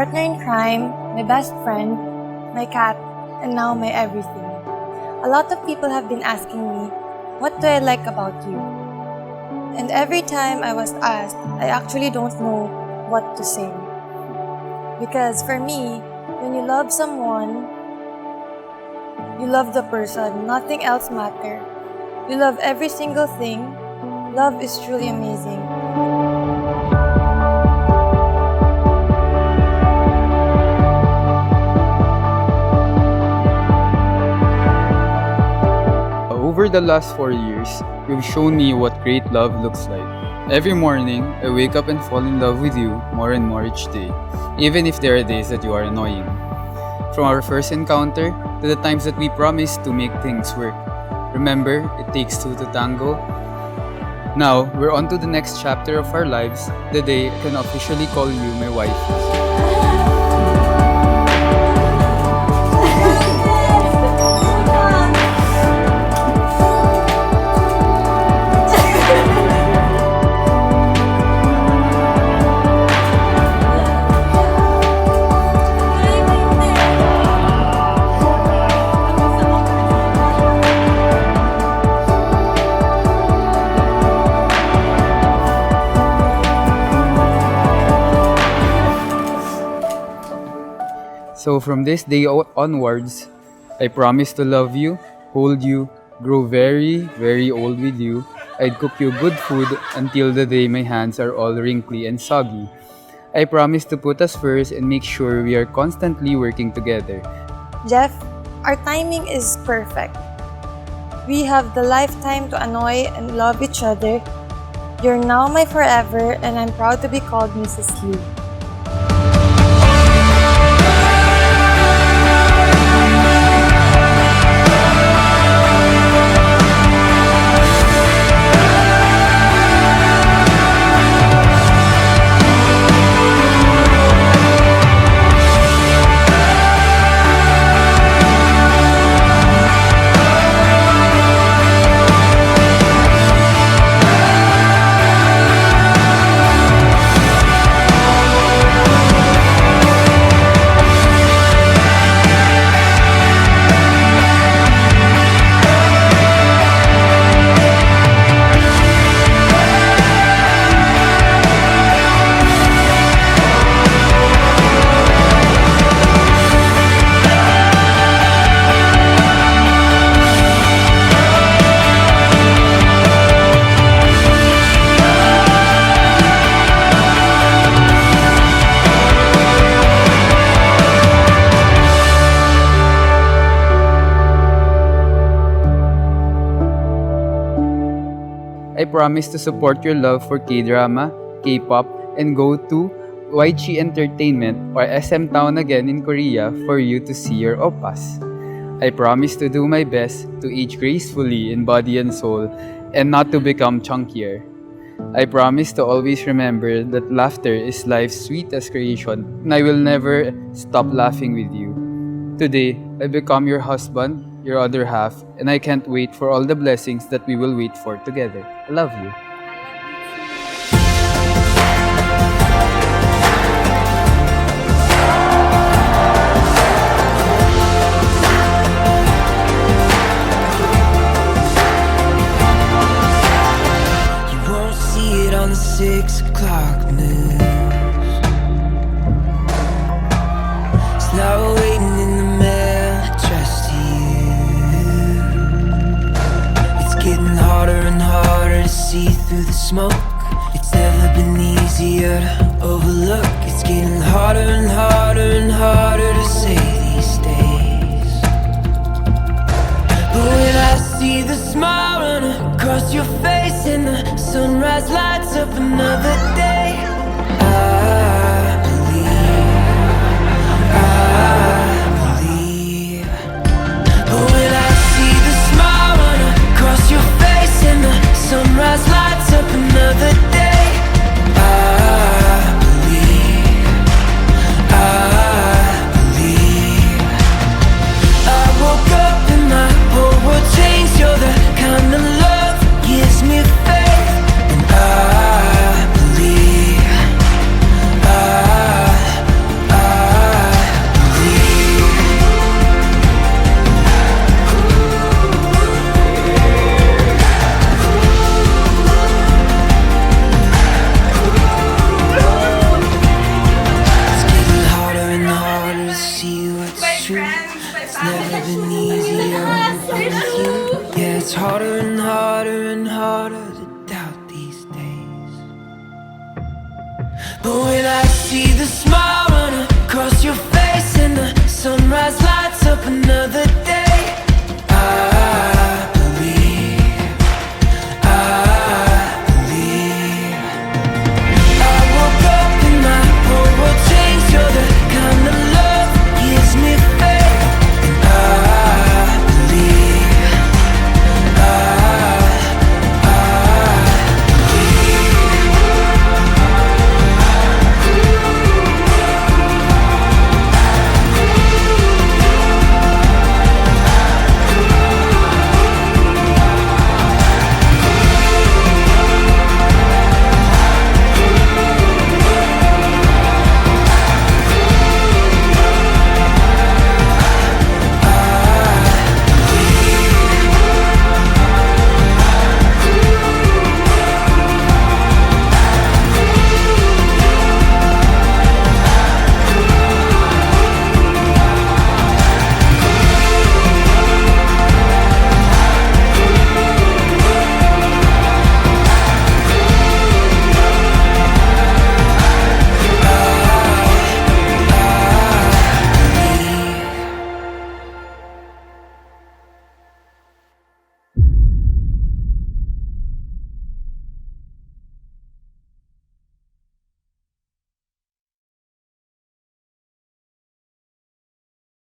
partner in crime, my best friend, my cat, and now my everything. A lot of people have been asking me, what do I like about you? And every time I was asked, I actually don't know what to say. Because for me, when you love someone, you love the person, nothing else matters. You love every single thing. Love is truly amazing. Over the last 4 years, you've shown me what great love looks like. Every morning, I wake up and fall in love with you more and more each day, even if there are days that you are annoying. From our first encounter to the times that we promised to make things work. Remember, it takes two to tango. Now, we're on to the next chapter of our lives, the day I can officially call you my wife. So from this day onwards, I promise to love you, hold you, grow very, very old with you. I'd cook you good food until the day my hands are all wrinkly and soggy. I promise to put us first and make sure we are constantly working together. Jeff, our timing is perfect. We have the lifetime to annoy and love each other. You're now my forever, and I'm proud to be called Mrs. Liu. I promise to support your love for K-drama, K-pop, and go to YG Entertainment or SM Town again in Korea for you to see your oppas. I promise to do my best to age gracefully in body and soul and not to become chunkier. I promise to always remember that laughter is life's sweetest creation and I will never stop laughing with you. Today, I become your husband, your other half, and I can't wait for all the blessings that we will wait for together. I love you. You won't see it on the 6 o'clock news. It's now waiting in the mail addressed to you. It's getting harder and harder to see through the smoke. It's never been easier to overlook. It's getting harder and harder and harder to say these days. But when I see the smile run across your face and the sunrise lights up another day, I believe. But when I see the smile run across your face and the sunrise lights up another day, I believe. I woke up and my whole world changed. You're the kind of love gives me faith, and I believe. It's never been easier with you. Yeah, it's harder and harder and harder to doubt these days. But when I see the smile run across your face,